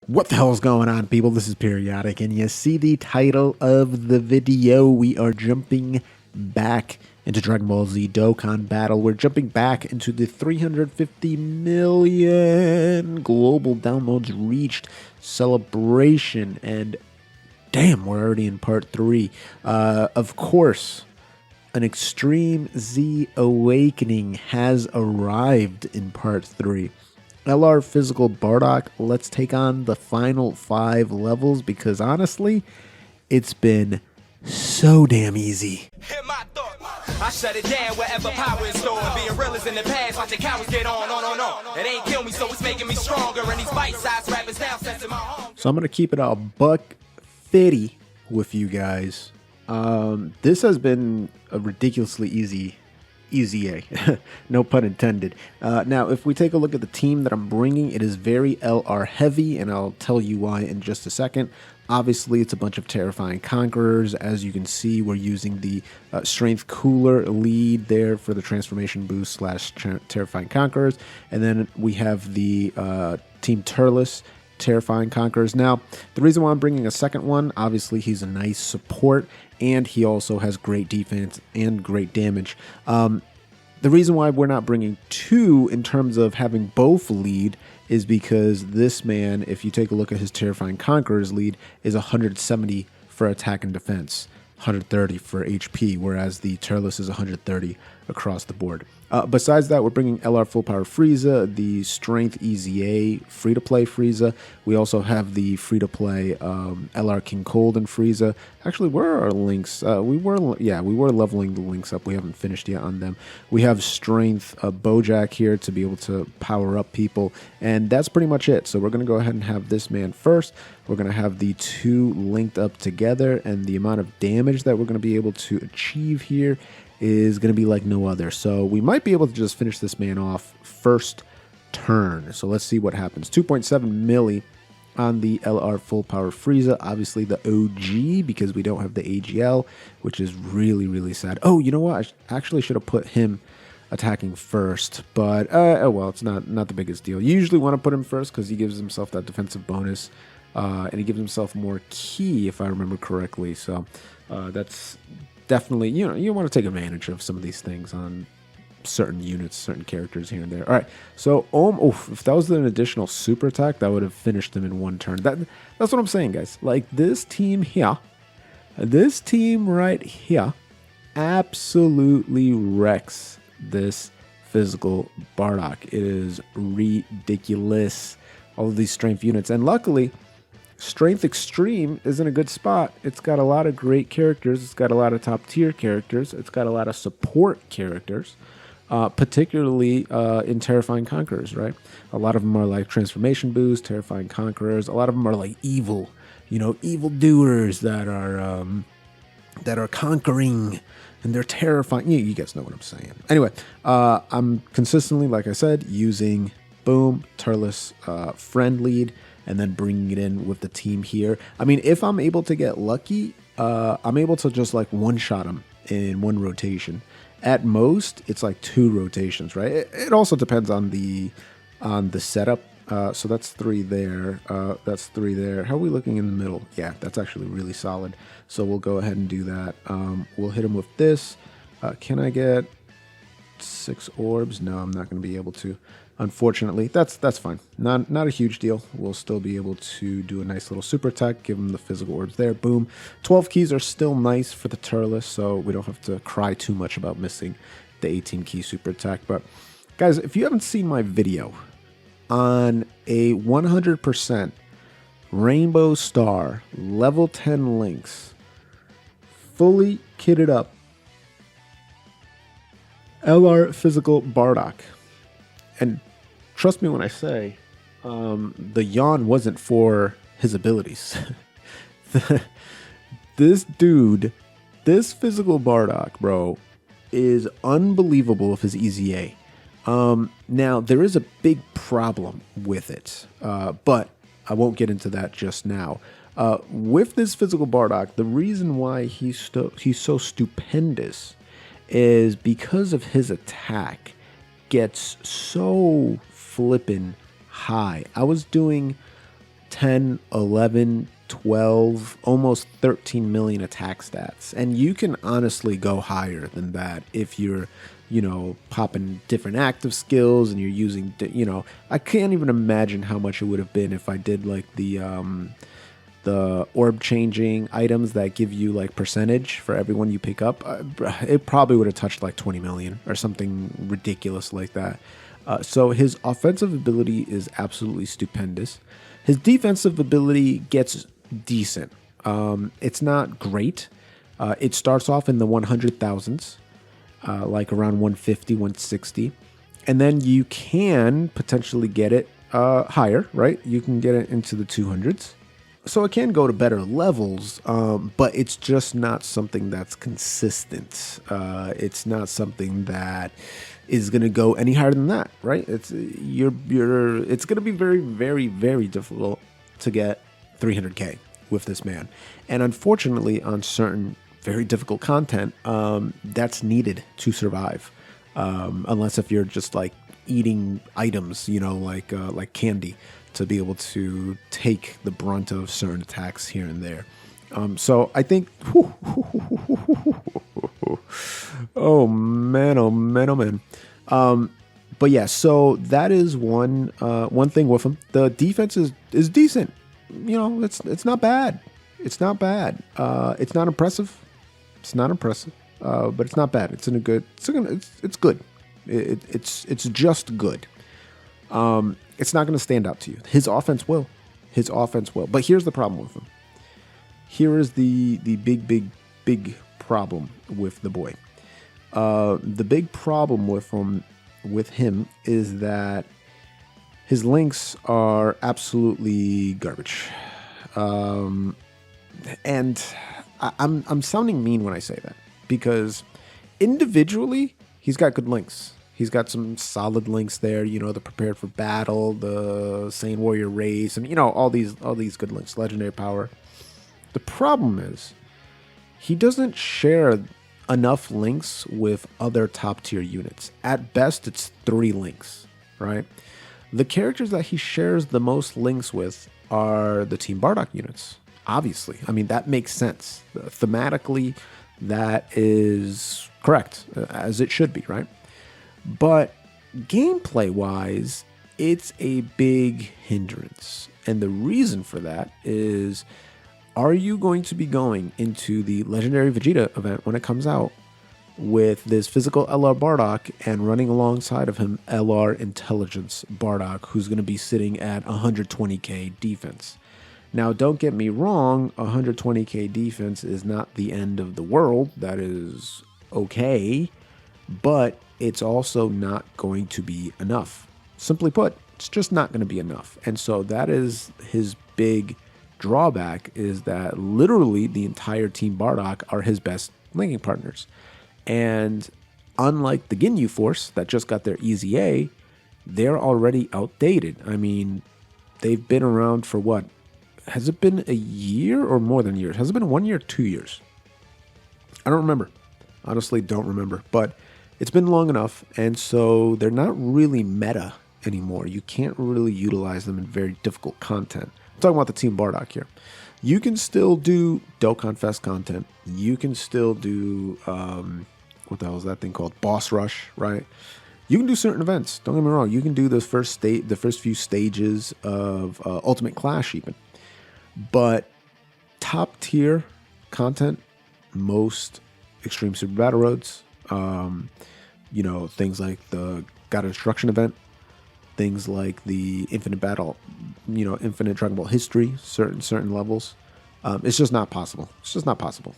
What the hell is going on, people? This is Periodic, and you see the title of the video. We are jumping back into Dragonball Z Dokkan Battle. We're jumping back into the 350 million global downloads reached celebration, and damn, we're already in part 3. Of course, an Extreme Z Awakening has arrived in part 3. LR Physical Bardock, let's take on the final 5 levels because honestly, it's been so damn easy. I shut it down wherever power is stored. Being real is in the past, watching cowards get on. It ain't kill me, so it's making me stronger. And these bite-sized rappers now sensing my home. So I'm going to keep it a buck 50 with you guys. This has been a ridiculously easy no pun intended. Now, if we take a look at the team that I'm bringing, it is very LR heavy, and I'll tell you why in just a second. Obviously, it's a bunch of Terrifying Conquerors. As you can see, we're using the Strength Cooler lead there for the Transformation Boost slash Terrifying Conquerors. And then we have the Team Turles Terrifying Conquerors. Now, the reason why I'm bringing a second one, obviously he's a nice support, and he also has great defense and great damage. The reason why we're not bringing 2 in terms of having both lead is because this man, if you take a look at his Terrifying Conquerors lead, is 170 for attack and defense, 130 for HP, whereas the Turles is 130 across the board. Besides that, we're bringing LR Full Power Frieza, the Strength EZA free-to-play Frieza. We also have the free-to-play LR King Cold and Frieza. Actually, where are our links? We were leveling the links up. We haven't finished yet on them. We have Strength Bojack here to be able to power up people, and that's pretty much it. So we're going to go ahead and have this man first. We're going to have the 2 linked up together, and the amount of damage that we're going to be able to achieve here is going to be like no other. So we might be able to just finish this man off first turn. So let's see what happens. 2.7 milli on the LR Full Power Frieza. Obviously the OG, because we don't have the AGL, which is really, really sad. Oh, you know what? I actually should have put him attacking first, but oh well, it's not the biggest deal. You usually want to put him first because he gives himself that defensive bonus, and he gives himself more ki, if I remember correctly. So that's definitely, you want to take advantage of some of these things on certain units, certain characters here and there. All right, so if that was an additional super attack, that would have finished him in 1 turn. That's what I'm saying, guys. Like, this team right here absolutely wrecks this physical Bardock. It is ridiculous, all of these strength units, and luckily Strength Extreme is in a good spot. It's got a lot of great characters. It's got a lot of top tier characters. It's got a lot of support characters, particularly in Terrifying Conquerors, right? A lot of them are like Transformation Boost, Terrifying Conquerors. A lot of them are like evil, evil doers that are conquering, and they're terrifying. You guys know what I'm saying. Anyway, I'm consistently, like I said, using Boom, Turles, friend lead, and then bringing it in with the team here. I mean, if I'm able to get lucky, I'm able to just like one-shot him in 1 rotation. At most, it's like 2 rotations, right? It also depends on the setup. So that's 3 there. That's 3 there. How are we looking in the middle? Yeah, that's actually really solid. So we'll go ahead and do that. We'll hit him with this. Can I get 6 orbs? No, I'm not going to be able to. Unfortunately, that's fine. Not a huge deal. We'll still be able to do a nice little super attack, give him the physical orbs there. Boom. 12 keys are still nice for the Turles, so we don't have to cry too much about missing the 18 key super attack. But guys, if you haven't seen my video on a 100% Rainbow Star level 10 links, fully kitted up LR Physical Bardock, and trust me when I say, the yawn wasn't for his abilities. This dude, this physical Bardock, bro, is unbelievable with his EZA. Now, there is a big problem with it, but I won't get into that just now. With this physical Bardock, the reason why he's so stupendous is because of his attack gets so flippin' high. I was doing 10, 11, 12, almost 13 million attack stats. And you can honestly go higher than that if you're, popping different active skills and you're using, I can't even imagine how much it would have been if I did like the orb changing items that give you like percentage for everyone you pick up. It probably would have touched like 20 million or something ridiculous like that. So his offensive ability is absolutely stupendous. His defensive ability gets decent. It's not great. It starts off in the 100,000s, like around 150, 160. And then you can potentially get it higher, right? You can get it into the 200s. So it can go to better levels, but it's just not something that's consistent. It's not something that is going to go any higher than that, right? It's going to be very, very, very difficult to get 300k with this man. And unfortunately, on certain very difficult content, that's needed to survive. Unless if you're just like eating items, like candy, to be able to take the brunt of certain attacks here and there. So I think, oh man. But yeah, so that is one thing with him. The defense is decent. It's not bad. It's not bad. It's not impressive. But it's not bad. It's good. It's good. It's just good. It's not going to stand out to you. His offense will. But here's the problem with him. Here is the big problem with the boy. The big problem with him is that his links are absolutely garbage. And I'm sounding mean when I say that, because individually he's got good links. He's got some solid links there, the Prepared for Battle, the Saiyan Warrior Race, and all these good links, Legendary Power. The problem is he doesn't share enough links with other top tier units. At best, it's 3 links, right? The characters that he shares the most links with are the Team Bardock units. Obviously, I mean, that makes sense. Thematically, that is correct, as it should be, right? But gameplay-wise, it's a big hindrance. And the reason for that is, are you going to be going into the Legendary Vegeta event when it comes out with this physical LR Bardock and running alongside of him LR Intelligence Bardock, who's going to be sitting at 120k defense? Now, don't get me wrong, 120k defense is not the end of the world. That is okay, but it's also not going to be enough. Simply put, it's just not going to be enough. And so that is his big drawback, is that literally the entire Team Bardock are his best linking partners. And unlike the Ginyu Force that just got their EZA, they're already outdated. I mean, they've been around for what? Has it been a year or more than years? Has it been 1 year or 2 years? I don't remember. Honestly, don't remember. But it's been long enough, and so they're not really meta anymore. You can't really utilize them in very difficult content. I'm talking about the Team Bardock here. You can still do Dokkan Fest content. You can still do, what the hell is that thing called? Boss Rush, right? You can do certain events. Don't get me wrong. You can do the first few stages of Ultimate Clash even. But top tier content, most Extreme Super Battle Roads, things like the God of Destruction event, things like the Infinite Battle, Infinite Dragonball History, certain levels. It's just not possible. It's just not possible.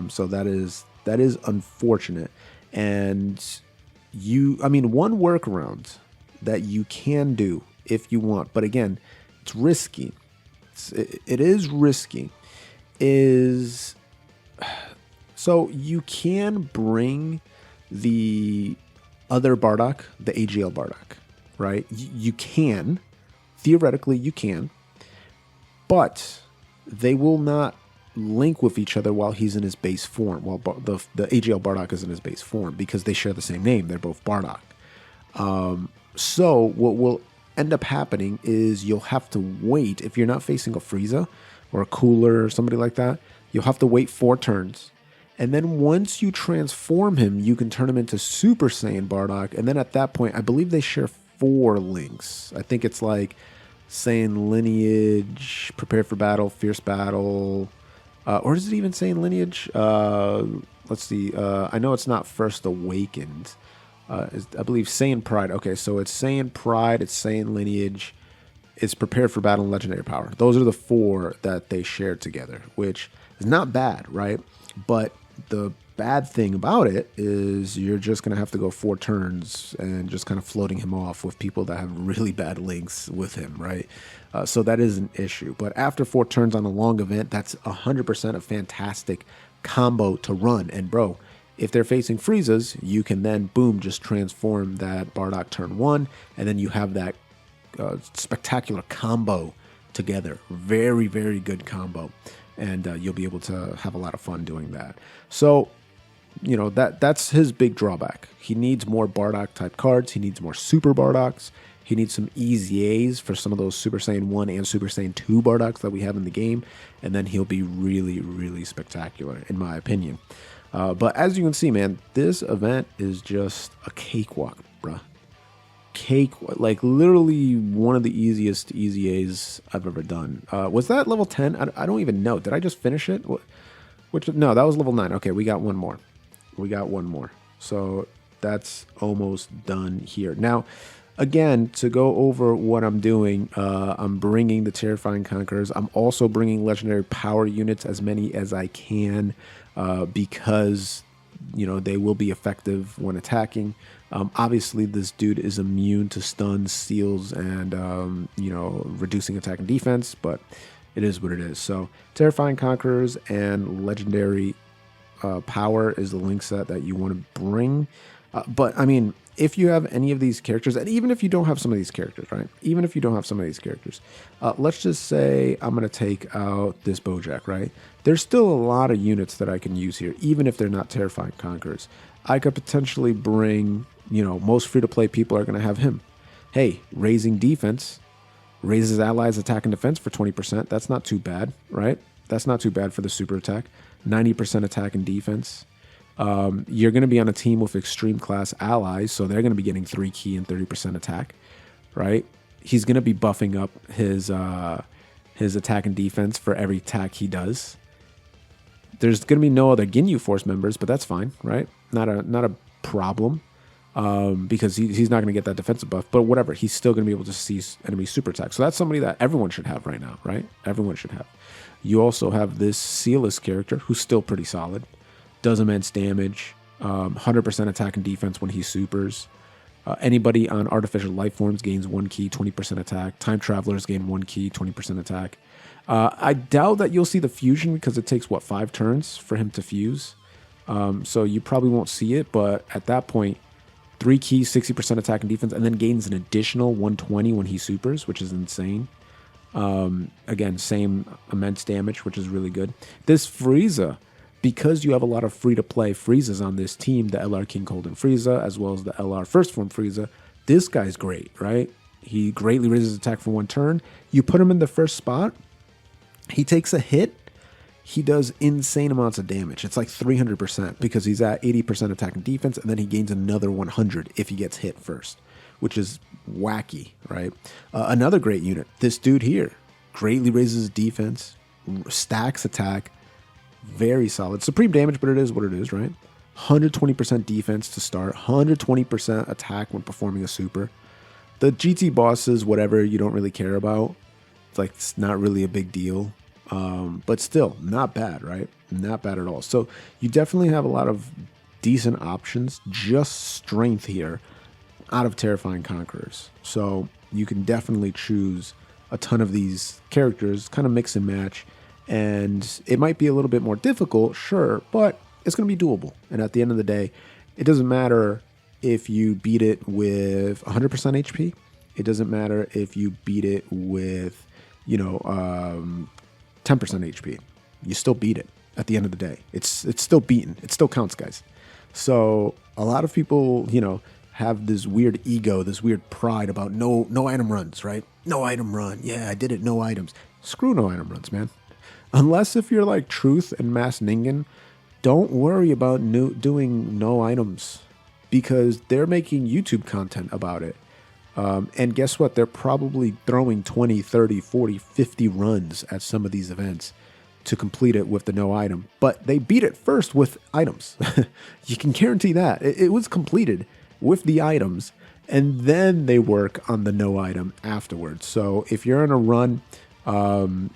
So that is unfortunate. And one workaround that you can do if you want, but again, it's risky. It is risky. So you can bring the other Bardock, the AGL Bardock, right? You can. Theoretically, you can. But they will not link with each other while he's in his base form, while the AGL Bardock is in his base form, because they share the same name. They're both Bardock. So what will end up happening is you'll have to wait. If you're not facing a Frieza or a Cooler or somebody like that, you'll have to wait 4 turns. And then once you transform him, you can turn him into Super Saiyan Bardock. And then at that point, I believe they share 4 links. I think it's like Saiyan Lineage, Prepare for Battle, Fierce Battle, or is it even Saiyan Lineage? Let's see. I know it's not First Awakened. I believe Saiyan Pride. Okay, so it's Saiyan Pride, it's Saiyan Lineage, it's Prepare for Battle, and Legendary Power. Those are the 4 that they share together, which is not bad, right? But the bad thing about it is you're just going to have to go 4 turns and just kind of floating him off with people that have really bad links with him, right? So that is an issue. But after 4 turns on a long event, that's 100% a fantastic combo to run. And bro, if they're facing Friezas, you can then, boom, just transform that Bardock turn 1, and then you have that spectacular combo together. Very, very good combo. And you'll be able to have a lot of fun doing that. So, you know, that's his big drawback. He needs more Bardock type cards. He needs more Super Bardocks. He needs some EZAs for some of those Super Saiyan 1 and Super Saiyan 2 Bardocks that we have in the game. And then he'll be really, really spectacular, in my opinion. But as you can see, man, this event is just a cakewalk, bruh. Like literally one of the easiest EZAs I've ever done. Was that level 10? I don't even know. Did I just finish it? No, that was level 9. Okay, we got one more. So that's almost done here. Now, again, to go over what I'm doing, I'm bringing the Terrifying Conquerors. I'm also bringing Legendary Power units, as many as I can, because, you know, they will be effective when attacking. Obviously, this dude is immune to stuns, seals, and, you know, reducing attack and defense, but it is what it is. So, Terrifying Conquerors and Legendary Power is the link set that you want to bring. But, I mean, if you have any of these characters, and even if you don't have some of these characters, right? Even if you don't have some of these characters, let's just say I'm going to take out this Bojack, right? There's still a lot of units that I can use here, even if they're not Terrifying Conquerors. I could potentially bring, you know, most free-to-play people are going to have him. Hey, raising defense, raises allies attack and defense for 20%. That's not too bad, right? That's not too bad for the super attack. 90% attack and defense. You're going to be on a team with extreme class allies, so they're going to be getting 3 key and 30% attack, right? He's going to be buffing up his attack and defense for every attack he does. There's going to be no other Ginyu Force members, but that's fine, right? Not a problem, because he's not going to get that defensive buff. But whatever, he's still going to be able to see enemy super attack. So that's somebody that everyone should have right now, right? Everyone should have. You also have this Sealess character who's still pretty solid. Does immense damage, 100% attack and defense when he supers. Anybody on artificial life forms gains 1 key, 20% attack. Time travelers gain 1 key, 20% attack. I doubt that you'll see the fusion because it takes, 5 turns for him to fuse. So you probably won't see it, but at that point, 3 keys, 60% attack and defense, and then gains an additional 120 when he supers, which is insane. Again, same immense damage, which is really good. This Frieza, because you have a lot of free-to-play Friezas on this team, the LR King Cold and Frieza, as well as the LR First Form Frieza, this guy's great, right? He greatly raises attack for 1 turn. You put him in the first spot, he takes a hit, he does insane amounts of damage. It's like 300% because he's at 80% attack and defense, and then he gains another 100 if he gets hit first, which is wacky, right? Another great unit, this dude here, greatly raises defense, stacks attack, very solid. Supreme damage, but it is what it is, right? 120% defense to start, 120% attack when performing a super. The GT bosses, whatever, you don't really care about. It's not really a big deal. But still, not bad, right? Not bad at all. So you definitely have a lot of decent options, just strength here out of Terrifying Conquerors. So you can definitely choose a ton of these characters, kind of mix and match. And it might be a little bit more difficult, sure, but it's going to be doable. And at the end of the day, it doesn't matter if you beat it with 100% HP. It doesn't matter if you beat it with, 10% HP. You still beat it at the end of the day. It's still beaten. It still counts, guys. So a lot of people, have this weird ego, this weird pride about no item runs, right? No item run. Yeah, I did it. No items. Screw no item runs, man. Unless if you're like Truth and Mass Ningen, don't worry about doing no items because they're making YouTube content about it. And guess what? They're probably throwing 20, 30, 40, 50 runs at some of these events to complete it with the no item. But they beat it first with items. You can guarantee that. It was completed with the items, and then they work on the no item afterwards. So if you're in a run, on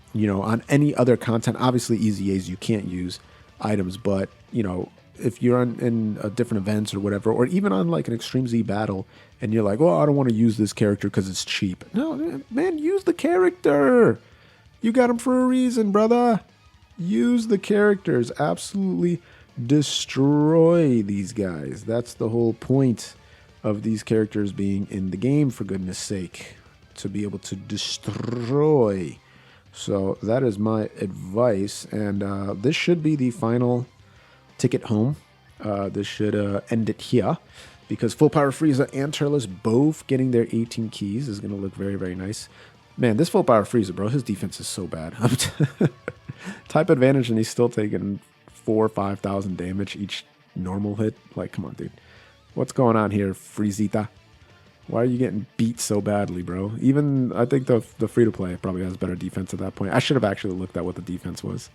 any other content, obviously EZAs, you can't use items, but, if you're in different events or whatever, or even on like an Extreme Z battle, and you're like, well, I don't want to use this character because it's cheap. No, man, use the character. You got him for a reason, brother. Use the characters. Absolutely destroy these guys. That's the whole point of these characters being in the game, for goodness sake, to be able to destroy. So that is my advice, and this should be the final ticket home. This should end it here, because Full Power Frieza and Turles both getting their 18 keys is going to look very, very nice. Man, this Full Power Frieza, bro, his defense is so bad. Type advantage, and he's still taking 4,000 or 5,000 damage each normal hit. Like, come on, dude. What's going on here, Friezita? Why are you getting beat so badly, bro? Even, I think the free-to-play probably has better defense at that point. I should have actually looked at what the defense was.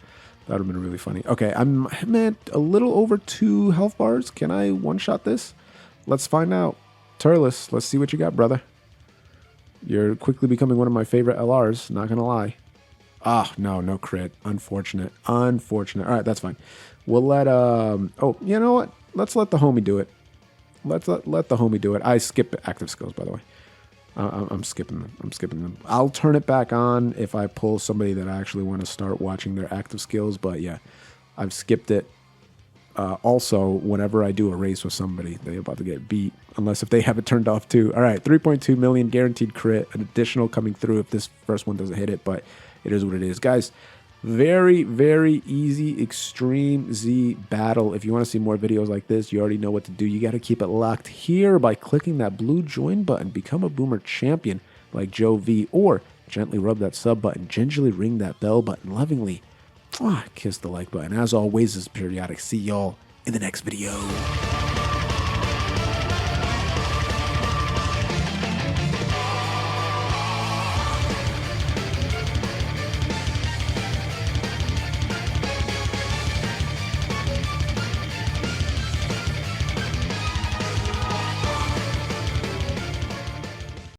That would have been really funny. Okay, I'm at a little over 2 health bars. Can I one-shot this? Let's find out. Turles, let's see what you got, brother. You're quickly becoming one of my favorite LRs, not gonna lie. Ah, no crit. Unfortunate. All right, that's fine. We'll let, oh, you know what? Let's let the homie do it. Let the homie do it. I skip active skills, by the way. I'm skipping them. I'll turn it back on if I pull somebody that I actually want to start watching their active skills. But yeah, I've skipped it. Also, whenever I do a race with somebody, they're about to get beat. Unless if they have it turned off too. All right, 3.2 million guaranteed crit. An additional coming through if this first one doesn't hit it. But it is what it is. Guys, very, very easy Extreme Z battle. If you want to see more videos like this, you already know what to do. You got to keep it locked here by clicking that blue join button. Become a Boomer champion like Joe V, or gently rub that sub button. Gingerly ring that bell button. Lovingly kiss the like button. As always, this is Periodic. See y'all in the next video.